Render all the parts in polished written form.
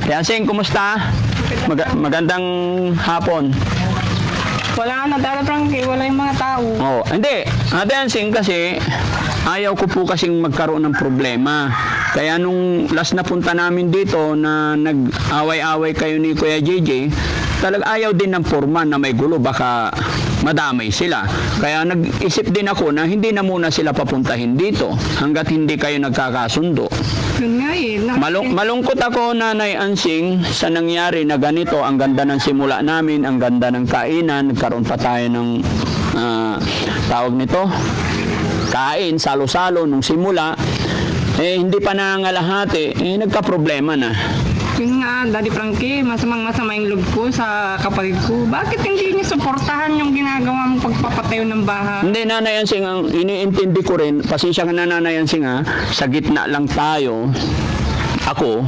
Yansing, kumusta? Magandang hapon. Wala na, Dada Frankie, wala yung mga tao. Oh, hindi. Ate Yansing kasi ayaw ko po kasing magkaroon ng problema. Kaya nung last na punta namin dito na nag-away-away kayo ni Kuya JJ, talaga ayaw din ng foreman na may gulo, baka madamay sila. Kaya nag-isip din ako na hindi na muna sila papuntahin dito hanggat hindi kayo nagkakasundo. Yun nga eh. Malungkot ako, Nanay Ansing, sa nangyari na ganito. Ang ganda ng simula namin, ang ganda ng kainan, nagkaroon pa tayo ng tawag nito, kain, salo-salo nung simula. Hindi pa nangangalahati, nagka-problema na. Yun nga, Daddy Frankie, masama yung loob ko sa kapatid ko. Bakit hindi niya suportahan yung ginagawa mong pagpapatayo ng bahay? Hindi, Nanay Ansing, ang iniintindi ko rin, pasensya ka na, Nanay Ansing, sa gitna lang tayo. Ako,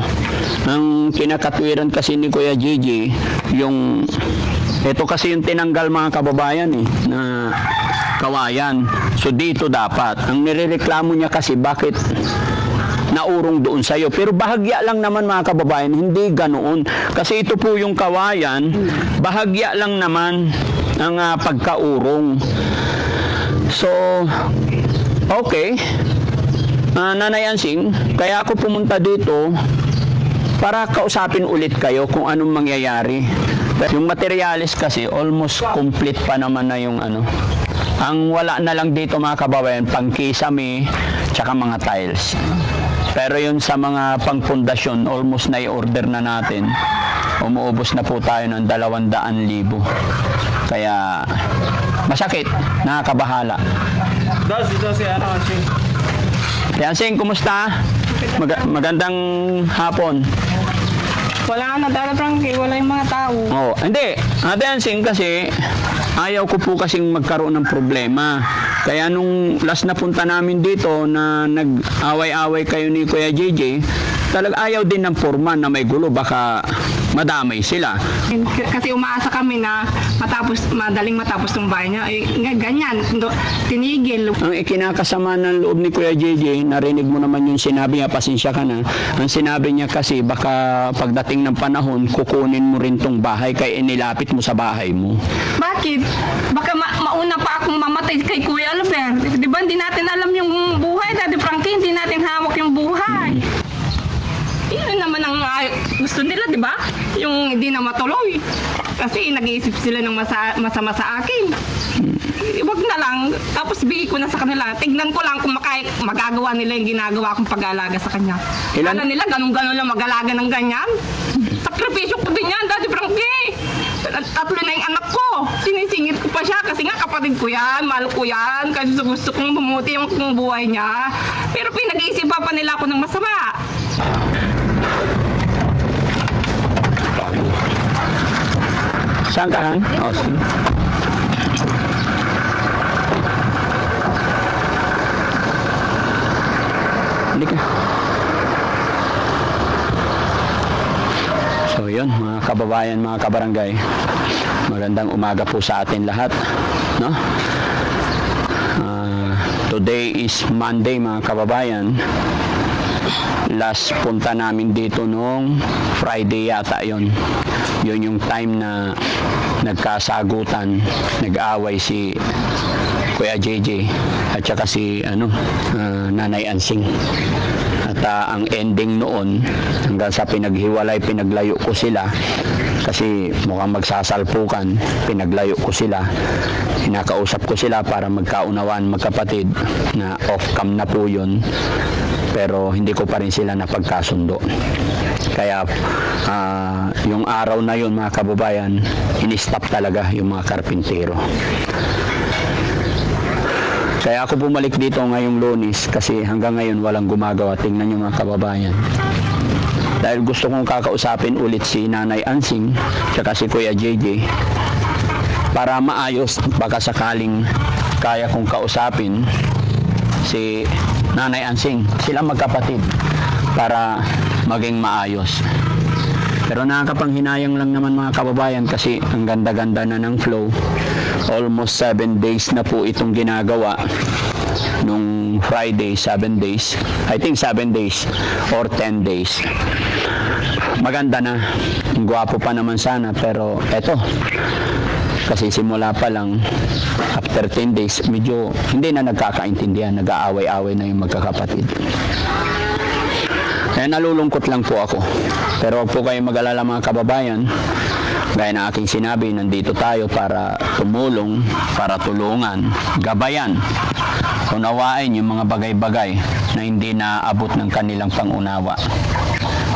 ang kinakatwiran kasi ni Kuya JJ, ito kasi yung tinanggal mga kababayan na kawayan. So dito dapat, ang nirereklamo niya kasi bakit naurong doon sa iyo. Pero bahagya lang naman mga kababayan, hindi ganoon. Kasi ito po yung kawayan, bahagya lang naman ang pagkaurong. So, okay. Nanay Ansing, kaya ako pumunta dito para kausapin ulit kayo kung anong mangyayari. Yung materialis kasi almost complete pa naman na yung Ang wala na lang dito mga kababayan, pangkisame, tsaka mga tiles. Pero yun sa mga pangpundasyon, almost na i-order na natin. Umuubos na po tayo ng 200,000. Kaya masakit, nakakabahala. Dito si Ansing. Yansing, kumusta? Magandang hapon. Wala na, Dada Frankie, wala yung mga tao. Oh, hindi. Ate Yansing kasi ayaw ko po kasing magkaroon ng problema. Kaya nung last na punta namin dito na nag-away-away kayo ni Kuya JJ, talaga ayaw din ng foreman na may gulo, baka madamay sila. Kasi umaasa kami na madaling matapos ng bahay niya. Ganyan, tinigil. Ang ikinakasama ng loob ni Kuya JJ, narinig mo naman yung sinabi niya, pasensya ka na. Ang sinabi niya kasi, baka pagdating ng panahon, kukunin mo rin tong bahay kaya inilapit mo sa bahay mo. Bakit? Baka mauna pa akong mamatay kay Kuya Albert. Di ba hindi natin alam yung buhay, Daddy Frankie? Hindi natin hawak yung buhay. Yun naman ang gusto nila, di ba? Yung hindi na matuloy. Kasi nag-iisip sila ng masama sa akin. Wag na lang. Tapos bigay ko na sa kanila. Tignan ko lang kung magagawa nila yung ginagawa kong pag-aalaga sa kanya. Kala nila ganun-ganun lang mag-alaga ng ganyan. Sakripisyo ko din yan, Daddy Frankie. 3 na yung anak ko. Sinisingit ko pa siya kasi nga kapatid ko yan, mahal ko yan. Kasi gusto kong bumuti yung buhay niya. Pero pinag-iisipan pa nila ako ng masama. Saan ka, Han? Oh, sige. Hindi ka. So yun, mga kababayan, mga kabarangay, magandang umaga po sa atin lahat, no? Today is Monday, mga kababayan. Last punta namin dito nung Friday yata yon. Yun yung time na nagkasagutan, nag-away si Kuya JJ at saka si Nanay Ansing. At ang ending noon, hanggang sa pinaghiwalay, pinaglayo ko sila kasi mukhang magsasalpukan, pinaglayo ko sila. Hinakausap ko sila para magkaunawaan magkapatid na off-cam na po yun. Pero hindi ko pa rin sila napagkasundo. Kaya yung araw na yun, mga kababayan, in-stop talaga yung mga karpintero. Kaya ako bumalik dito ngayong Lunes kasi hanggang ngayon walang gumagawa. Tingnan nyo mga kababayan. Dahil gusto kong kakausapin ulit si Nanay Ansing tsaka si Kuya JJ para maayos, baka sakaling kaya kong kausapin si Nanay Ansing, silang magkapatid, para maging maayos. Pero nakakapanghinayang lang naman mga kababayan kasi ang ganda-ganda na ng flow. Almost 7 days na po itong ginagawa. Nung Friday, 7 days. I think 7 days or 10 days. maganda na. Gwapo pa naman sana, pero eto. Kasi simula pa lang, after 10 days, medyo hindi na nagkakaintindihan, nag-aaway-away na yung magkakapatid. Kaya nalulungkot lang po ako. Pero huwag po kayong mag-alala mga kababayan. Gaya na aking sinabi, nandito tayo para tumulong, para tulungan, gabayan, unawain yung mga bagay-bagay na hindi naabot ng kanilang pangunawa.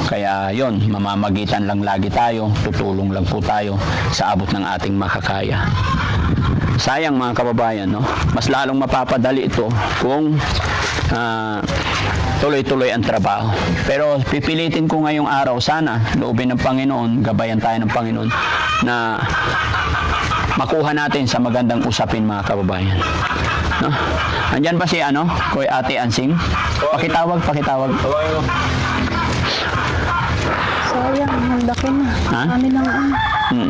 Kaya yon, mamamagitan lang lagi tayo, tutulong lang po tayo sa abot ng ating makakaya. Sayang mga kababayan, no? Mas lalong mapapadali ito kung tuloy-tuloy ang trabaho. Pero pipilitin ko ngayong araw, sana loobin ng Panginoon, gabayan tayo ng Panginoon na makuha natin sa magandang usapin mga kababayan. No? Andyan ba si Kuya Ate Ansing? Pakitawag. Sayang, ang laki na. Ha? Kami lang ang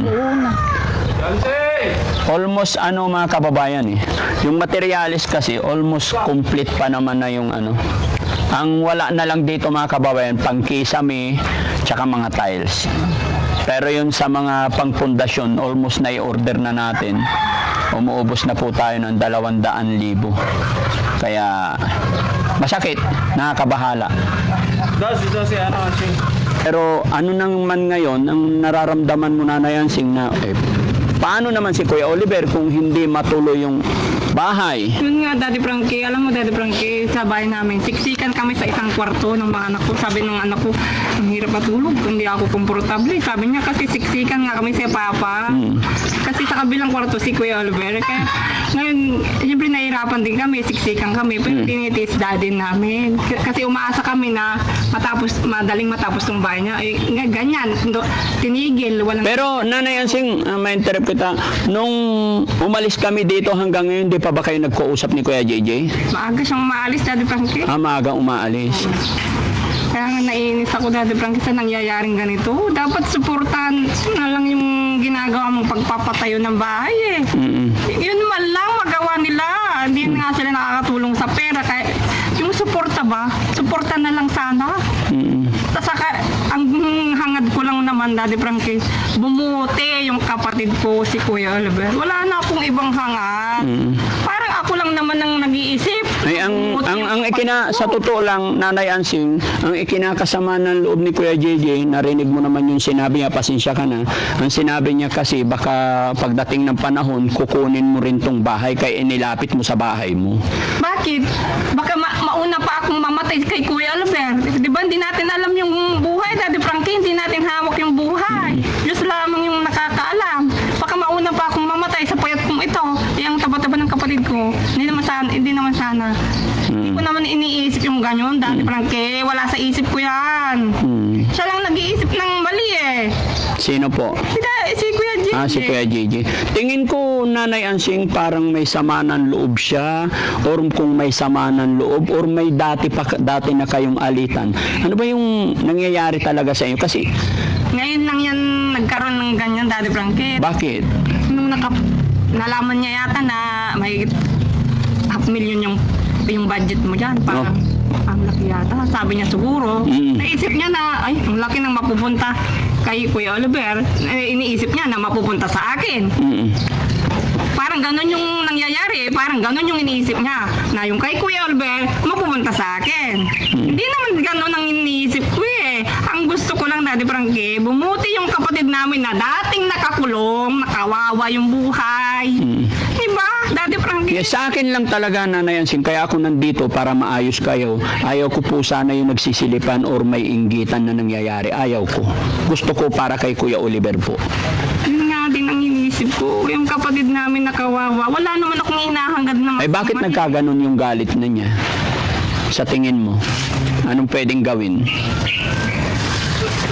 uuna. Almost mga kababayan yung materialis kasi almost complete pa naman na yung ang wala na lang dito mga kababayan pangkisame tsaka mga tiles, pero yun sa mga pangpundasyon almost na i-order na natin, umuubos na po tayo ng 200,000. Kaya masakit, nakakabahala. Dito si Ching. Pero ano naman ngayon ang nararamdaman mo na Yansing na paano naman si Kuya Oliver kung hindi matuloy yung bahay? Yun nga, Daddy Frankie, alam mo, Daddy Frankie, sa bahay namin, siksikan kami sa isang kwarto ng mga anak ko. Sabi ng anak ko, ang hirap matulog, hindi ako komportable. Sabi niya, kasi siksikan nga kami sa Papa. Kasi sa kabilang kwarto si Kuya Oliver. Kaya ngayon, siyempre nahihirapan din kami, siksikan kami. Pero tinitis daddy namin. Kasi umaasa kami na madaling matapos ng bahay niya. Ganyan, tinigil, walang... Pero Nanay Yansing, ma-interrupt kita, nung umalis kami dito hanggang ngayon, di pa ba kayo nagkausap ni Kuya JJ? Maaga siyang maalis, Daddy Frankie. Maagang umaalis. Kaya nga naiinis ako, Daddy Frankie, sa nangyayaring ganito. Dapat suportahan na lang yung ginagawa mong pagpapatayo ng bahay Yun man lang magawa nila. Hindi nga sila nakakatulong sa pera. Kaya yung suporta ba? Suporta na lang sana. Saka ang hangad ko lang naman, Daddy Frankie, bumuti yung kapatid ko, si Kuya Oliver. Wala na akong ibang hangad. Parang ako lang naman ang nag-iisip. Ay, sa totoo lang, Nanay Ansing, ang ikinakasama ng loob ni Kuya JJ, narinig mo naman yung sinabi niya, pasensya ka na. Ang sinabi niya kasi, baka pagdating ng panahon, kukunin mo rin tong bahay, kaya inilapit mo sa bahay mo. Bakit? Baka mauna pa akong mamatay kay Kuya Oliver. Di ba hindi natin alam yung buhay, Daddy Frankie? Hindi natin hawak yung buhay. Diyos lamang yung nakakaalam. Baka mauna pa akong mamatay sa payat kong ito. Yung taba-taba ng kapatid ko. Hindi naman sana. Hindi ko naman iniisip yung ganyan, Daddy Frankie. Wala sa isip ko yan. Siya lang nag-iisip ng mali Sino po? Si Kuya JJ. Si Kuya JJ. Tingin ko, Nanay Ansing, parang may sama ng loob siya, or kung may sama ng loob, or may dati na kayong alitan. Ano ba yung nangyayari talaga sa inyo? Kasi, ngayon lang yan nagkaroon ng ganyan, Daddy Frankie. bakit? Nung nalaman niya yata na may 500,000 yung budget mo dyan, parang ang laki yata. Sabi niya siguro, naisip niya na, ay, ang laki ng mapupunta kay Kuya Oliver. Iniisip niya na mapupunta sa akin. Parang ganun yung nangyayari, parang ganun yung iniisip niya, na yung kay Kuya Oliver, mapupunta sa akin. Hindi naman ganun ang iniisip ko Ang gusto ko lang, Daddy Frankie, bumuti yung kapatid namin na dating nakakulong, nakawawa yung buhay. Diba, Daddy Frankie? Yes, sa akin lang talaga, Nanay Ansing, kaya ako nandito para maayos kayo. Ayaw ko po sana yung nagsisilipan or may inggitan na nangyayari. Ayaw ko. Gusto ko para kay Kuya Oliver po. Yun nga din ang iniisip ko, yung kapatid namin nakawawa. Wala naman akong inahanggad na Ay, bakit nagkaganon yung galit na niya? Sa tingin mo, anong pwedeng gawin?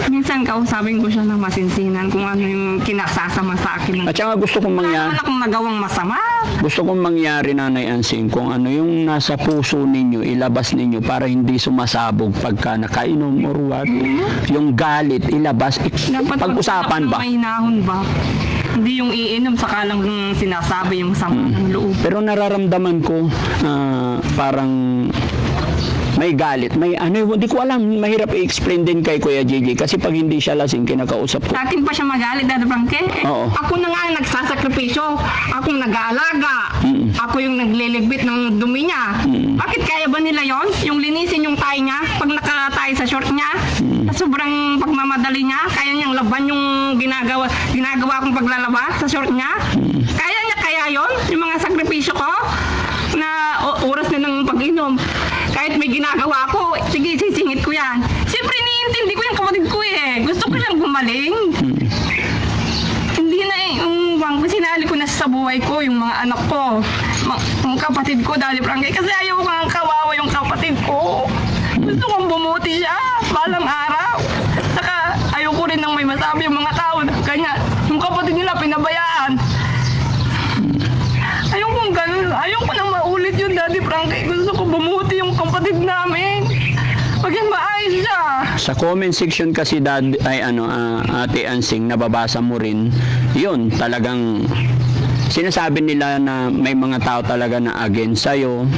Minsan kausapin ko siya ng masinsinan kung ano yung kinasasama sa akin. At saka gusto kong Wala mangyari, naman akong nagawang masama. gusto kong mangyari, Nanay Ansing, kung ano yung nasa puso ninyo, ilabas ninyo para hindi sumasabog pagka nakainom or what. Yung galit, ilabas. Dapat Pag-usapan ba? May hinahon ba? Hindi yung iinom saka lang sinasabi yung sama ng loob. Pero nararamdaman ko parang may galit, may ano, hindi ko alam, mahirap i-explain din kay Kuya JJ kasi pag hindi siya lasing, kinakausap ko. Sa akin pa siya magalit, Daddy Frankie. Oo. Ako na nga ang nagsasakripisyo. Akong nag-aalaga. Mm. Ako yung nagliligpit ng dumi niya. Bakit kaya ba nila yon? Yung linisin yung tayo niya, pag nakatay sa short niya, sa sobrang pagmamadali niya, kaya niyang laban yung ginagawa kong paglalaba sa short niya. Kaya niya kaya yon? Yung mga sakripisyo ko na oras na ng pag-inom. Kahit may ginagawa ko, sige, sisingit ko yan. Siyempre, iniintindi ko yung kapatid ko eh. Gusto ko lang gumaling. Hindi na eh, yung sinali ko na sa buhay ko, yung mga anak ko, yung kapatid ko, Daddy Frankie, kasi ayaw ko nga kawawa yung kapatid ko. Gusto kong bumuti siya, balang araw. Saka, ayaw ko rin nang may masabi yung mga tao na kanya, yung kapatid nila pinabayaan. Ayaw kong ganun, ayaw ko nang maulit yun, Daddy Frankie. Gusto ko bumuti yung kapatid namin. Maging maayos siya. Sa comment section kasi Ate Ansing, nababasa mo rin, yun, talagang sinasabi nila na may mga tao talaga na against sa'yo.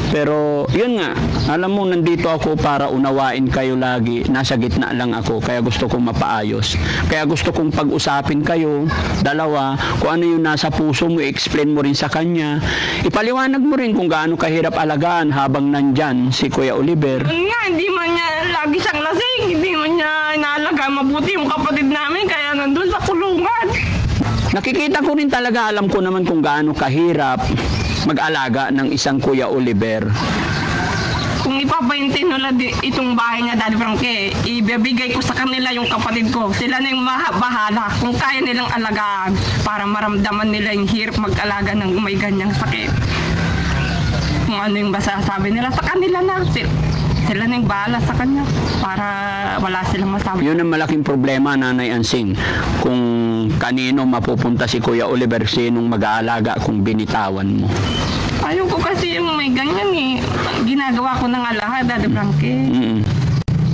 Pero yun nga, alam mo, nandito ako para unawain kayo lagi. Nasa gitna lang ako, kaya gusto kong mapaayos. Kaya gusto kong pag-usapin kayo, dalawa, kung ano yung nasa puso mo, i-explain mo rin sa kanya. Ipaliwanag mo rin kung gaano kahirap alagaan habang nandyan si Kuya Oliver. Yun nga, hindi man niya lagi siyang lasing. Hindi man niya inaalaga mabuti yung kapatid namin, kaya nandun sa kulungan. Nakikita ko rin talaga, alam ko naman kung gaano kahirap mag-alaga ng isang Kuya Oliver. Kung ipapaintin nila itong bahay niya, Daddy Frankie, ibibigay ko sa kanila yung kapatid ko. Sila na yung bahala kung kaya nilang alagaan para maramdaman nila yung hirap mag-alaga ng may ganyang sakit. Kung ano yung masasabi nila sa kanila na. Sila na yung bahala sa kanya para wala silang masabi. Yun ang malaking problema, Nanay Ansing. Kung kanino mapupunta si Kuya Oliver, sinong mag-aalaga kung binitawan mo. Ayaw ko kasi yung may ganyan eh. Ginagawa ko na nga lahat, Daddy Frankie.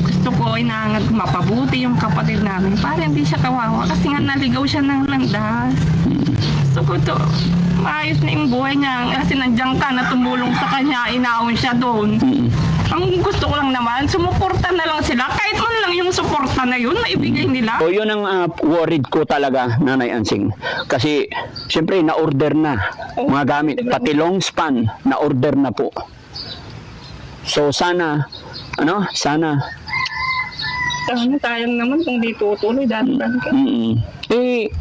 Gusto ko inaangat mapabuti yung kapatid namin para hindi siya kawawa kasi nga naligaw siya ng landas. Gusto ko to maayos na yung buhay niya kasi nandiyan ka na tumulong sa kanya, inaon siya doon. Ang gusto ko lang naman, sumuporta na lang sila. Kahit man lang yung suporta na yun, maibigay nila. So yun ang worried ko talaga, Nanay Ansing. Kasi siyempre na-order na mga gamit, pati long span na-order na po. So sana Sayang naman kung di tutuloy, Daddy Frankie.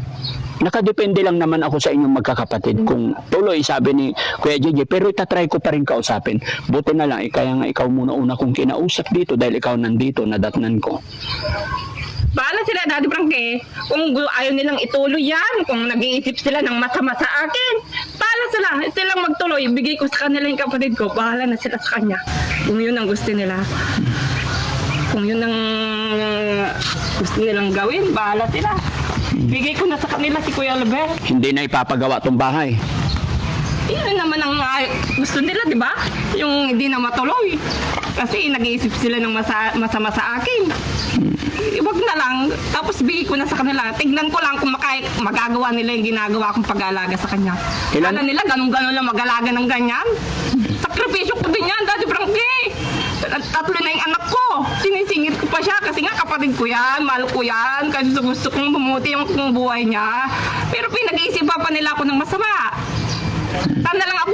Nakadepende lang naman ako sa inyong magkakapatid kung tuloy, sabi ni Kuya JJ, pero itatry ko pa rin kausapin. Buti na lang, kaya nga ikaw muna kong kinausap dito dahil ikaw nandito, nadatnan ko. Bahala sila, Daddy Frankie. Kung ayaw nilang ituloy yan, kung nag-iisip sila ng masama sa akin, bahala silang magtuloy. Bigay ko sa kanila yung kapatid ko, bahala na sila sa kanya. Kung yun ang gusto nila. Kung yun ang gusto nilang gawin, bahala sila. Bigay ko na sa kanila si Kuya Oliver. Hindi na ipapagawa tong bahay. Yun naman ang gusto nila, di ba? Yung hindi na matuloy. Kasi nag-iisip sila ng masama sa akin. Iwag na lang. Tapos bigay ko na sa kanila. Tignan ko lang kung magagawa nila yung ginagawa kong pag-aalaga sa kanya. Ilan? Kala nila ganun-ganun lang mag-alaga ng ganyan. Sakripisyo ko din yan, Daddy Frankie. Tatlo na yung anak ko. Sinisingit ko pa siya kasi nga kapatid ko yan, mahal ko yan. Kasi gusto kong bumuti yung buhay niya. Pero pinag-iisipan pa nila ako ng masama. Tanda lang ako